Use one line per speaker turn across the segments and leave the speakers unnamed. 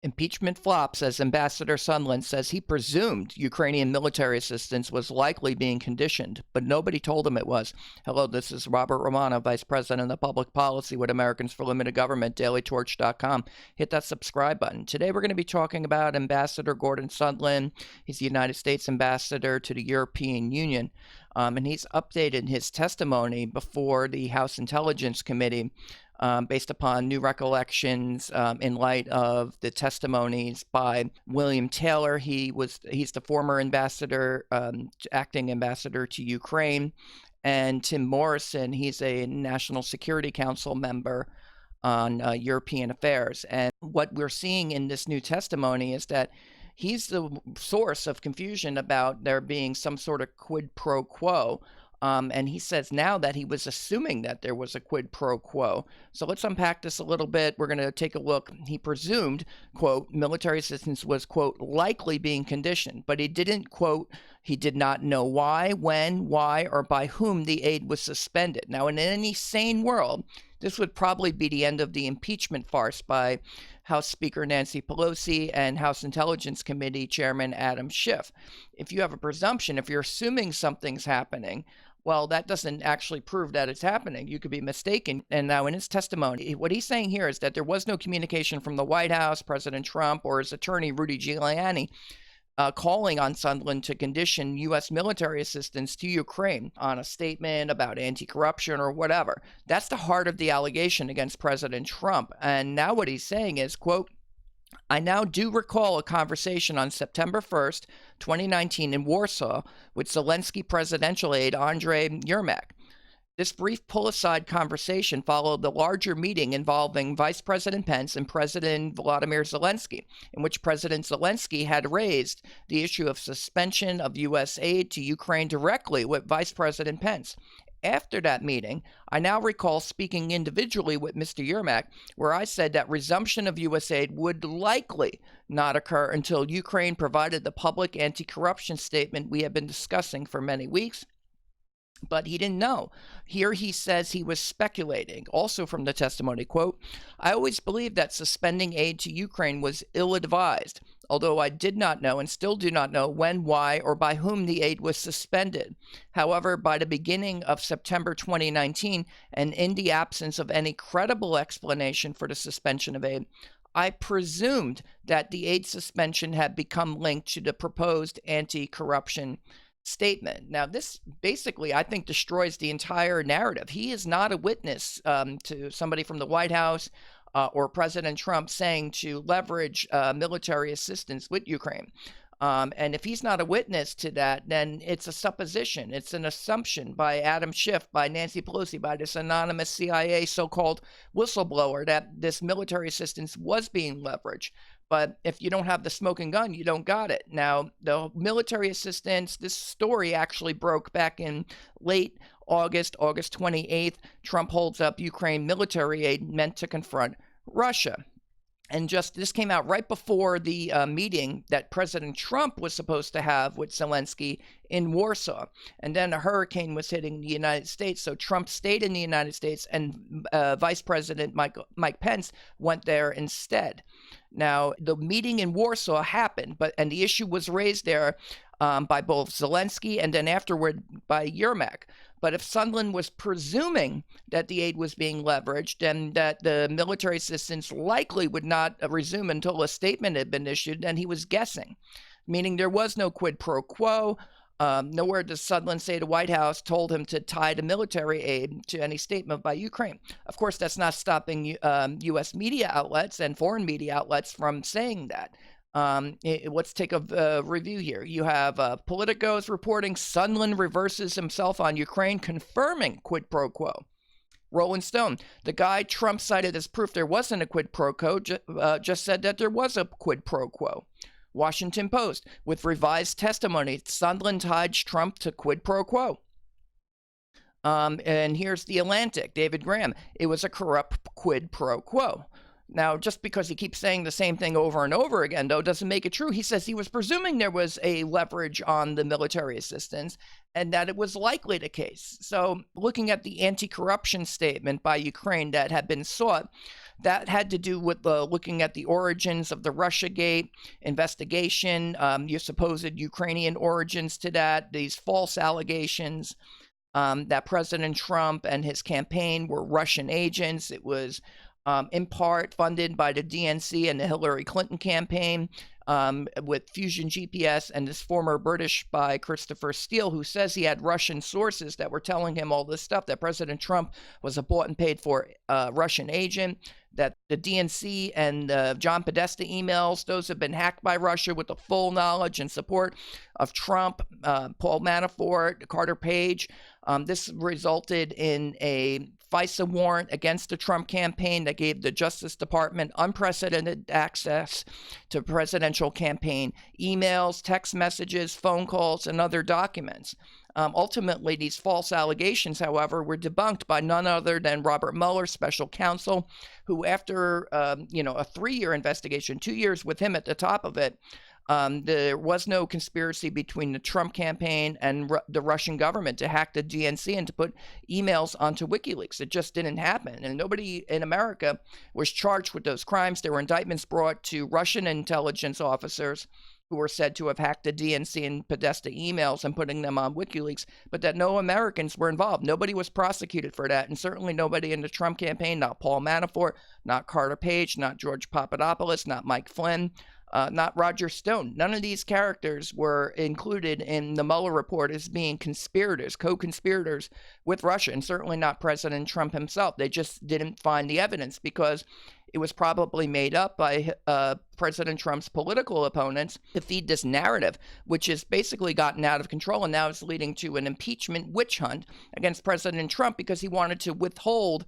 Impeachment flops as Ambassador Sondland says he presumed Ukrainian military assistance was likely being conditioned, but nobody told him it was. Hello, this is Robert Romano, Vice President of Public Policy with Americans for Limited Government, dailytorch.com. Hit that subscribe button. Today we're going to be talking about Ambassador Gordon Sondland. He's the United States Ambassador to the European Union, and he's updated his testimony before the House Intelligence Committee based upon new recollections in light of the testimonies by William Taylor. He's the former ambassador, acting ambassador to Ukraine, and Tim Morrison. He's a National Security Council member on European affairs. And what we're seeing in this new testimony is that he's the source of confusion about there being some sort of quid pro quo. And he says now that he was assuming that there was a quid pro quo. So let's unpack this a little bit. We're going to take a look. He presumed, quote, military assistance was, quote, likely being conditioned, but he didn't, quote, he did not know why, when, why, or by whom the aid was suspended. Now, in any sane world, this would probably be the end of the impeachment farce by House Speaker Nancy Pelosi and House Intelligence Committee Chairman Adam Schiff. If you have a presumption, if you're assuming something's happening, well, that doesn't actually prove that it's happening. You could be mistaken. And now in his testimony, what he's saying here is that there was no communication from the White House, President Trump, or his attorney, Rudy Giuliani, calling on Sondland to condition U.S. military assistance to Ukraine on a statement about anti-corruption or whatever. That's the heart of the allegation against President Trump. And now what he's saying is, quote, I now do recall a conversation on September 1st, 2019 in Warsaw with Zelensky presidential aide Andriy Yermak. This brief pull-aside conversation followed the larger meeting involving Vice President Pence and President Volodymyr Zelensky, in which President Zelensky had raised the issue of suspension of U.S. aid to Ukraine directly with Vice President Pence. After that meeting, I now recall speaking individually with Mr. Yermak, where I said that resumption of U.S. aid would likely not occur until Ukraine provided the public anti-corruption statement we have been discussing for many weeks. But he didn't know. Here he says he was speculating. Also from the testimony, quote, I always believed that suspending aid to Ukraine was ill-advised, although I did not know and still do not know when, why, or by whom the aid was suspended. However, by the beginning of September 2019, and in the absence of any credible explanation for the suspension of aid, I presumed that the aid suspension had become linked to the proposed anti-corruption statement. Now, this basically, I think, destroys the entire narrative. He is not a witness to somebody from the White House or President Trump saying to leverage military assistance with Ukraine. And if he's not a witness to that, then it's a supposition. It's an assumption by Adam Schiff, by Nancy Pelosi, by this anonymous CIA so-called whistleblower that this military assistance was being leveraged. But if you don't have the smoking gun, you don't got it. Now, the military assistance, this story actually broke back in late August 28th. Trump holds up Ukraine military aid meant to confront Russia. And just this came out right before the meeting that President Trump was supposed to have with Zelensky in Warsaw. And then a hurricane was hitting the United States. So Trump stayed in the United States and Vice President Mike Pence went there instead. Now, the meeting in Warsaw happened, and the issue was raised there by both Zelensky and then afterward by Yermak. But if Sondland was presuming that the aid was being leveraged and that the military assistance likely would not resume until a statement had been issued, then he was guessing, meaning there was no quid pro quo. Nowhere does Sondland say the White House told him to tie the military aid to any statement by Ukraine. Of course, that's not stopping U.S. media outlets and foreign media outlets from saying that. Let's take a review here. You have Politico's reporting Sondland reverses himself on Ukraine, confirming quid pro quo. Rolling Stone, the guy Trump cited as proof there wasn't a quid pro quo, just said that there was a quid pro quo. Washington Post, with revised testimony, Sondland tied Trump to quid pro quo. And here's The Atlantic, David Graham, it was a corrupt quid pro quo. Now, just because he keeps saying the same thing over and over again, though, doesn't make it true. He says he was presuming there was a leverage on the military assistance and that it was likely the case. So looking at the anti-corruption statement by Ukraine that had been sought, That had to do with looking at the origins of the Russiagate investigation, your supposed Ukrainian origins to that, these false allegations that President Trump and his campaign were Russian agents. It was in part funded by the DNC and the Hillary Clinton campaign, with Fusion GPS and this former British spy, Christopher Steele, who says he had Russian sources that were telling him all this stuff, that President Trump was a bought and paid for Russian agent, that the DNC and John Podesta emails, those have been hacked by Russia with the full knowledge and support of Trump, Paul Manafort, Carter Page. This resulted in a FISA warrant against the Trump campaign that gave the Justice Department unprecedented access to presidential campaign emails, text messages, phone calls, and other documents. Ultimately, these false allegations, however, were debunked by none other than Robert Mueller, special counsel, who after a 3-year investigation, 2 years with him at the top of it, there was no conspiracy between the Trump campaign and the Russian government to hack the DNC and to put emails onto WikiLeaks. It just didn't happen. And nobody in America was charged with those crimes. There were indictments brought to Russian intelligence officers who were said to have hacked the DNC and Podesta emails and putting them on WikiLeaks, but that no Americans were involved. Nobody was prosecuted for that, and certainly nobody in the Trump campaign, not Paul Manafort, not Carter Page, not George Papadopoulos, not Mike Flynn, not Roger Stone. None of these characters were included in the Mueller report as being conspirators, co-conspirators with Russia, and certainly not President Trump himself. They just didn't find the evidence because it was probably made up by President Trump's political opponents to feed this narrative, which has basically gotten out of control and now is leading to an impeachment witch hunt against President Trump because he wanted to withhold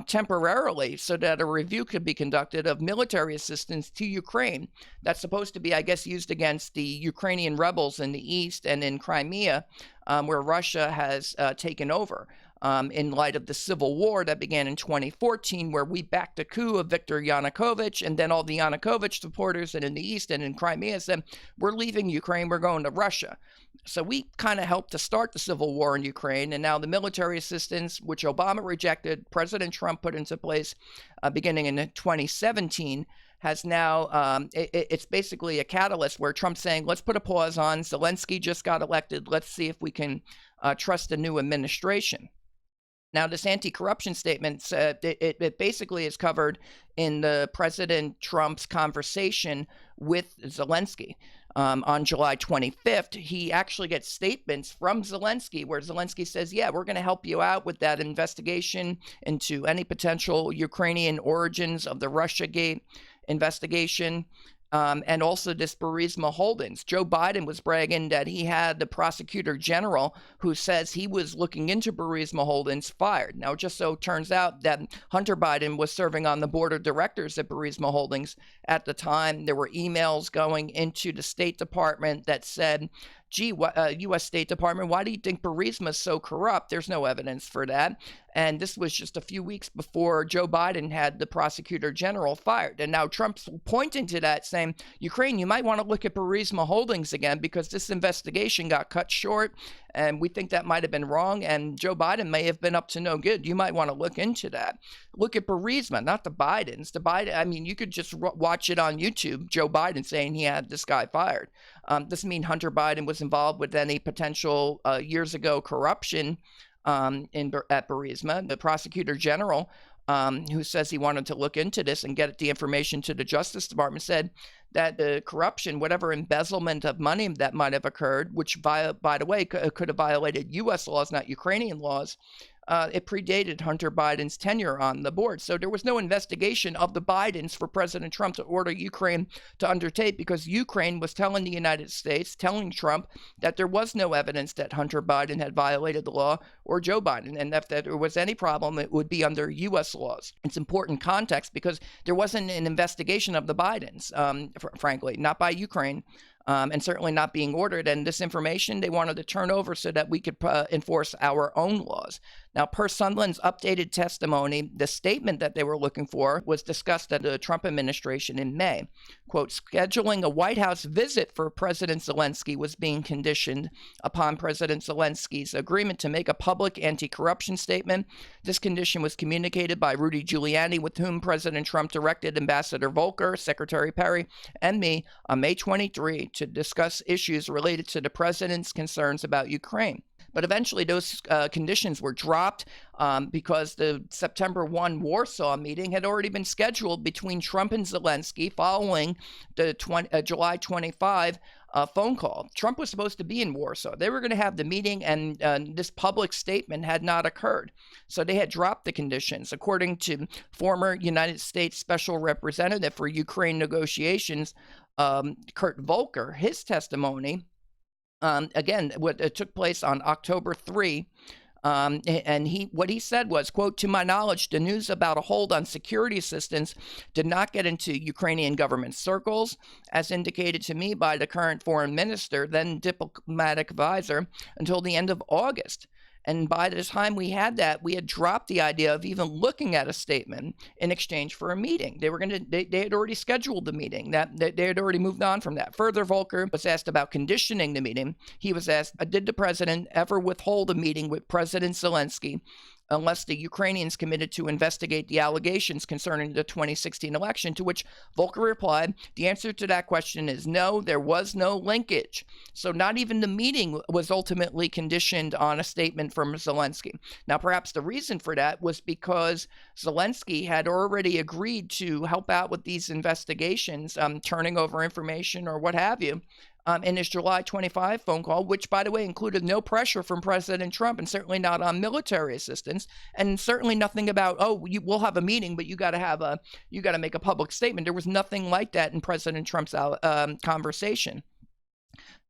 temporarily so that a review could be conducted of military assistance to Ukraine that's supposed to be, I guess, used against the Ukrainian rebels in the east and in Crimea, where Russia has taken over. In light of the civil war that began in 2014, where we backed a coup of Viktor Yanukovych, and then all the Yanukovych supporters and in the east and in Crimea said, we're leaving Ukraine, we're going to Russia. So we kind of helped to start the civil war in Ukraine, and now the military assistance, which Obama rejected, President Trump put into place beginning in 2017, has now, it's basically a catalyst where Trump's saying, let's put a pause on, Zelensky just got elected, let's see if we can trust a new administration. Now, this anti-corruption statement, it basically is covered in the President Trump's conversation with Zelensky. On July 25th, he actually gets statements from Zelensky where Zelensky says, yeah, we're going to help you out with that investigation into any potential Ukrainian origins of the Russiagate investigation. And also this Burisma Holdings. Joe Biden was bragging that he had the prosecutor general who says he was looking into Burisma Holdings fired. Now, it just so turns out that Hunter Biden was serving on the board of directors at Burisma Holdings at the time. There were emails going into the State Department that said, gee, U.S. State Department, why do you think Burisma is so corrupt? There's no evidence for that. And this was just a few weeks before Joe Biden had the prosecutor general fired. And now Trump's pointing to that, saying, Ukraine, you might want to look at Burisma Holdings again because this investigation got cut short. And we think that might have been wrong. And Joe Biden may have been up to no good. You might want to look into that. Look at Burisma, not the Bidens. The Biden, I mean, you could just watch it on YouTube, Joe Biden saying he had this guy fired. Doesn't mean Hunter Biden was involved with any potential years ago corruption at Burisma. The prosecutor general, who says he wanted to look into this and get the information to the Justice Department, said that the corruption, whatever embezzlement of money that might have occurred, which, by the way, could have violated U.S. laws, not Ukrainian laws, it predated Hunter Biden's tenure on the board. So there was no investigation of the Bidens for President Trump to order Ukraine to undertake because Ukraine was telling the United States, telling Trump that there was no evidence that Hunter Biden had violated the law or Joe Biden, and if there was any problem, it would be under U.S. laws. It's important context because there wasn't an investigation of the Bidens, frankly, not by Ukraine. And certainly not being ordered. And this information they wanted to turn over so that we could enforce our own laws. Now, per Sondland's updated testimony, the statement that they were looking for was discussed at the Trump administration in May. Quote, scheduling a White House visit for President Zelensky was being conditioned upon President Zelensky's agreement to make a public anti-corruption statement. This condition was communicated by Rudy Giuliani, with whom President Trump directed Ambassador Volker, Secretary Perry, and me on May 23 to discuss issues related to the president's concerns about Ukraine. But eventually those conditions were dropped because the September 1 Warsaw meeting had already been scheduled between Trump and Zelensky following the July 25 phone call. Trump was supposed to be in Warsaw. They were going to have the meeting, and this public statement had not occurred. So they had dropped the conditions. According to former United States Special Representative for Ukraine negotiations, Kurt Volker, his testimony, again, what took place on October 3, and what he said was, quote, to my knowledge, the news about a hold on security assistance did not get into Ukrainian government circles, as indicated to me by the current foreign minister, then diplomatic advisor, until the end of August. And by the time we had that, we had dropped the idea of even looking at a statement in exchange for a meeting. They had already scheduled the meeting. They had already moved on from that. Further, Volker was asked about conditioning the meeting. He was asked, did the president ever withhold a meeting with President Zelensky unless the Ukrainians committed to investigate the allegations concerning the 2016 election, to which Volker replied, the answer to that question is no, there was no linkage. So not even the meeting was ultimately conditioned on a statement from Zelensky. Now, perhaps the reason for that was because Zelensky had already agreed to help out with these investigations, turning over information or what have you, in his July 25 phone call, which, by the way, included no pressure from President Trump, and certainly not on military assistance, and certainly nothing about, we'll have a meeting, but you got to make a public statement. There was nothing like that in President Trump's conversation.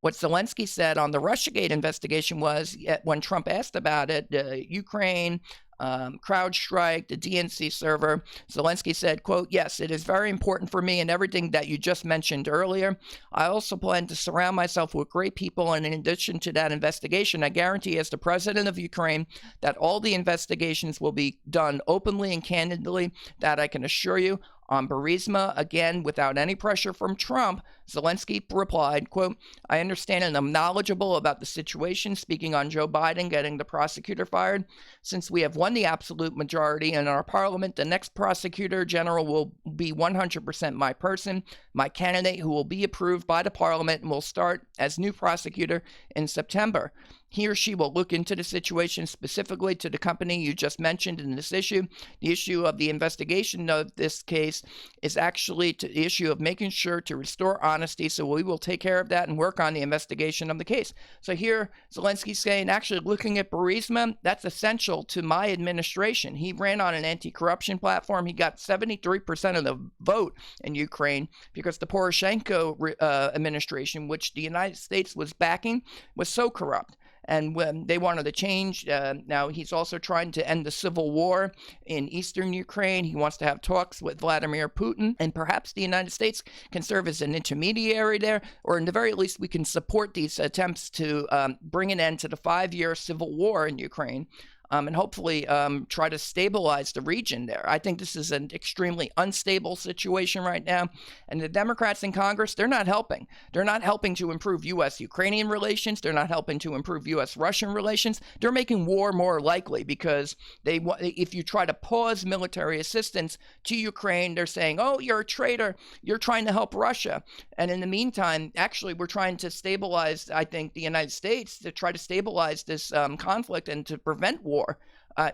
What Zelensky said on the Russiagate investigation was, when Trump asked about it, Ukraine, CrowdStrike, the DNC server, Zelensky said, quote, yes, it is very important for me and everything that you just mentioned earlier. I also plan to surround myself with great people, and in addition to that investigation, I guarantee as the president of Ukraine that all the investigations will be done openly and candidly. That I can assure you. On Burisma, again, without any pressure from Trump, Zelensky replied, quote, I understand and I'm knowledgeable about the situation, speaking on Joe Biden getting the prosecutor fired. Since we have won the absolute majority in our parliament, the next prosecutor general will be 100% my person, my candidate, who will be approved by the parliament and will start as new prosecutor in September. He or she will look into the situation specifically to the company you just mentioned in this issue. The issue of the investigation of this case is actually the issue of making sure to restore honesty, so we will take care of that and work on the investigation of the case. So here, Zelensky's saying, actually looking at Burisma, that's essential to my administration. He ran on an anti-corruption platform. He got 73% of the vote in Ukraine because the Poroshenko administration, which the United States was backing, was so corrupt. And when they wanted to change, now he's also trying to end the civil war in eastern Ukraine. He wants to have talks with Vladimir Putin, and perhaps the United States can serve as an intermediary there, or in the very least, we can support these attempts to bring an end to the 5-year civil war in Ukraine. And hopefully try to stabilize the region there. I think this is an extremely unstable situation right now. And the Democrats in Congress, they're not helping. They're not helping to improve U.S.-Ukrainian relations. They're not helping to improve U.S.-Russian relations. They're making war more likely because if you try to pause military assistance to Ukraine, they're saying, oh, you're a traitor. You're trying to help Russia. And in the meantime, actually, we're trying to stabilize, I think, the United States to try to stabilize this conflict and to prevent war.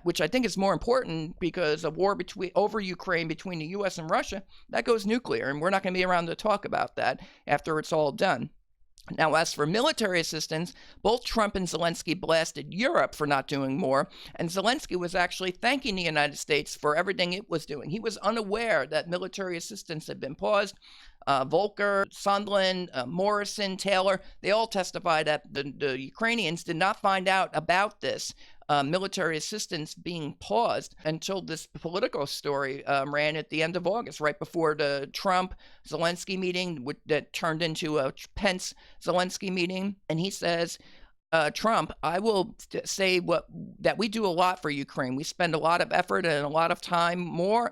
Which I think is more important because a war over Ukraine between the U.S. and Russia, that goes nuclear, and we're not going to be around to talk about that after it's all done. Now, as for military assistance, both Trump and Zelensky blasted Europe for not doing more, and Zelensky was actually thanking the United States for everything it was doing. He was unaware that military assistance had been paused. Volker, Sondland, Morrison, Taylor, they all testified that the Ukrainians did not find out about this military assistance being paused until this Politico story ran at the end of August, right before the Trump-Zelensky meeting that turned into a Pence-Zelensky meeting. And he says, Trump, I will say that we do a lot for Ukraine. We spend a lot of effort and a lot of time,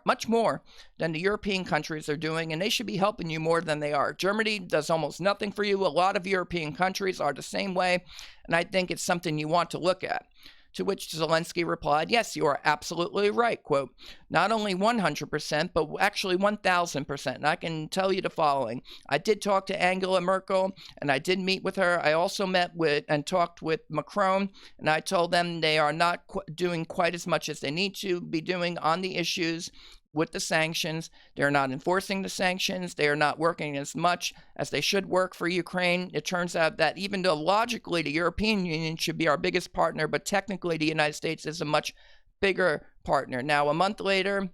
much more than the European countries are doing, and they should be helping you more than they are. Germany does almost nothing for you. A lot of European countries are the same way, and I think it's something you want to look at. To which Zelensky replied, yes, you are absolutely right. Quote, not only 100%, but actually 1,000%. And I can tell you the following. I did talk to Angela Merkel, and I did meet with her. I also met with and talked with Macron, and I told them they are not doing quite as much as they need to be doing on the issues with the sanctions. They're not enforcing the sanctions. They are not working as much as they should work for Ukraine. It turns out that even though logically the European Union should be our biggest partner, but technically the United States is a much bigger partner. Now, a month later,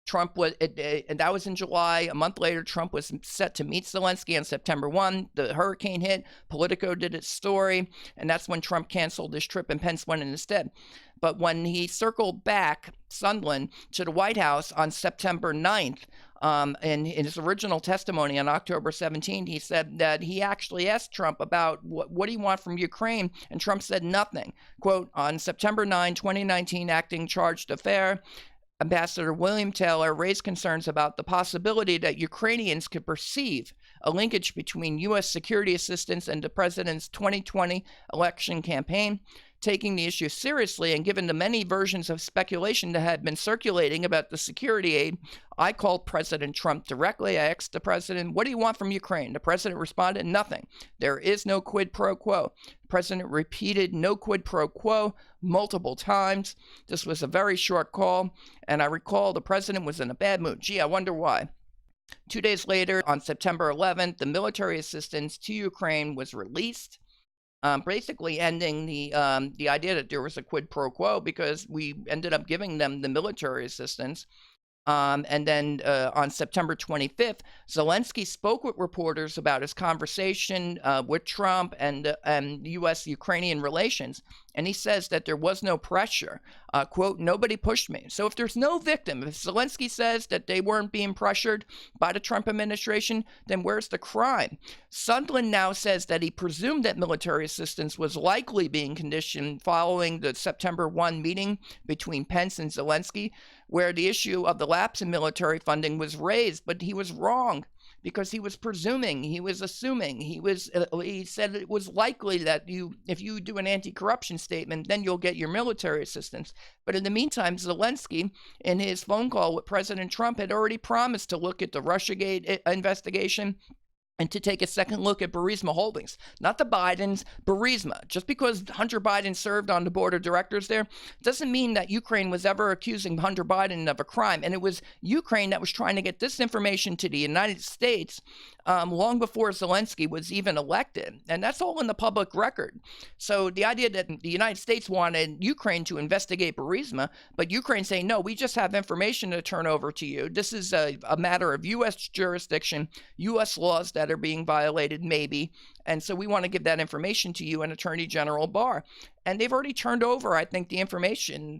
Trump was, and that was in July. A month later, Trump was set to meet Zelensky on September 1. The hurricane hit. Politico did its story, and that's when Trump canceled his trip and Pence went in instead. But when he circled back, Sondland, to the White House on September 9th, in his original testimony on October 17th, he said that he actually asked Trump about what do you want from Ukraine, and Trump said nothing. Quote, on September 9, 2019, acting charge d'affaires, Ambassador William Taylor raised concerns about the possibility that Ukrainians could perceive a linkage between U.S. security assistance and the president's 2020 election campaign. Taking the issue seriously and given the many versions of speculation that had been circulating about the security aid, I called President Trump directly. I asked the president, what do you want from Ukraine? The president responded, nothing. There is no quid pro quo. The president repeated no quid pro quo multiple times. This was a very short call, and I recall the president was in a bad mood. Gee, I wonder why. 2 days later, on September 11th, the military assistance to Ukraine was released. Basically ending the idea that there was a quid pro quo, because we ended up giving them the military assistance. And then on September 25th, Zelensky spoke with reporters about his conversation with Trump and U.S.-Ukrainian relations. And he says that there was no pressure. Quote, nobody pushed me. So if there's no victim, if Zelensky says that they weren't being pressured by the Trump administration, then where's the crime? Sondland now says that he presumed that military assistance was likely being conditioned following the September 1 meeting between Pence and Zelensky, where the issue of the lapse in military funding was raised, but he was wrong because he was presuming, he was assuming, he said it was likely that if you do an anti-corruption statement, then you'll get your military assistance. But in the meantime, Zelensky, in his phone call with President Trump, had already promised to look at the Russiagate investigation and to take a second look at Burisma Holdings, not the Bidens, Burisma. Just because Hunter Biden served on the board of directors there doesn't mean that Ukraine was ever accusing Hunter Biden of a crime. And it was Ukraine that was trying to get this information to the United States long before Zelensky was even elected. And that's all in the public record. So the idea that the United States wanted Ukraine to investigate Burisma, but Ukraine saying, no, we just have information to turn over to you. This is a matter of U.S. jurisdiction, U.S. laws that are being violated, maybe. And so we want to give that information to you and Attorney General Barr. And they've already turned over, I think, the information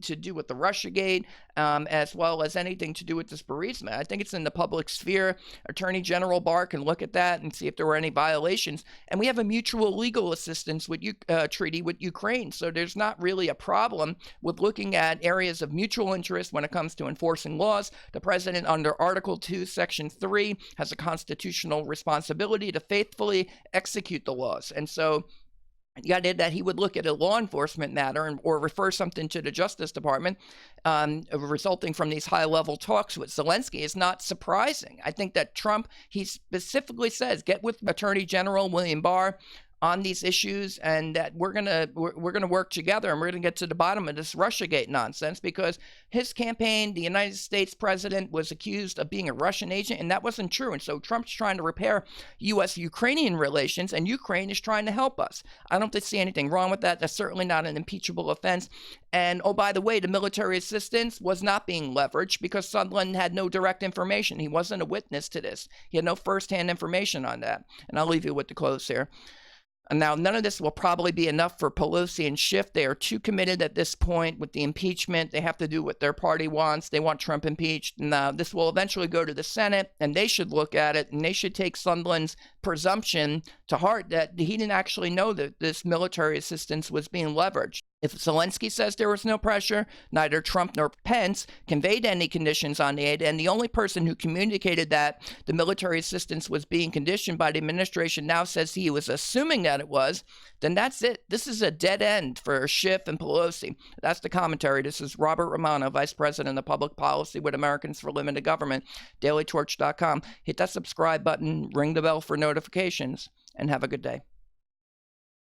to do with the Russiagate, as well as anything to do with this Burisma. I think it's in the public sphere. Attorney General Barr can look at that and see if there were any violations. And we have a mutual legal assistance with treaty with Ukraine. So there's not really a problem with looking at areas of mutual interest when it comes to enforcing laws. The president, under Article 2, Section 3, has a constitutional responsibility to faithfully execute the laws. And so the idea that he would look at a law enforcement matter or refer something to the Justice Department resulting from these high-level talks with Zelensky is not surprising. I think that Trump, he specifically says, get with Attorney General William Barr on these issues, and that we're gonna work together, and we're gonna get to the bottom of this Russiagate nonsense, because his campaign, the United States president, was accused of being a Russian agent, and that wasn't true. And so Trump's trying to repair U.S.-Ukrainian relations, and Ukraine is trying to help us. I don't see anything wrong with that. That's certainly not an impeachable offense. And oh, by the way, the military assistance was not being leveraged because Sondland had no direct information. He wasn't a witness to this. He had no firsthand information on that. And I'll leave you with the close here. Now, none of this will probably be enough for Pelosi and Schiff. They are too committed at this point with the impeachment. They have to do what their party wants. They want Trump impeached. Now, this will eventually go to the Senate, and they should look at it, and they should take Sondland's presumption to heart that he didn't actually know that this military assistance was being leveraged. If Zelensky says there was no pressure, neither Trump nor Pence conveyed any conditions on the aid, and the only person who communicated that the military assistance was being conditioned by the administration now says he was assuming that it was, then that's it. This is a dead end for Schiff and Pelosi. That's the commentary. This is Robert Romano, Vice President of Public Policy with Americans for Limited Government, dailytorch.com. Hit that subscribe button, ring the bell for notifications, and have a good day.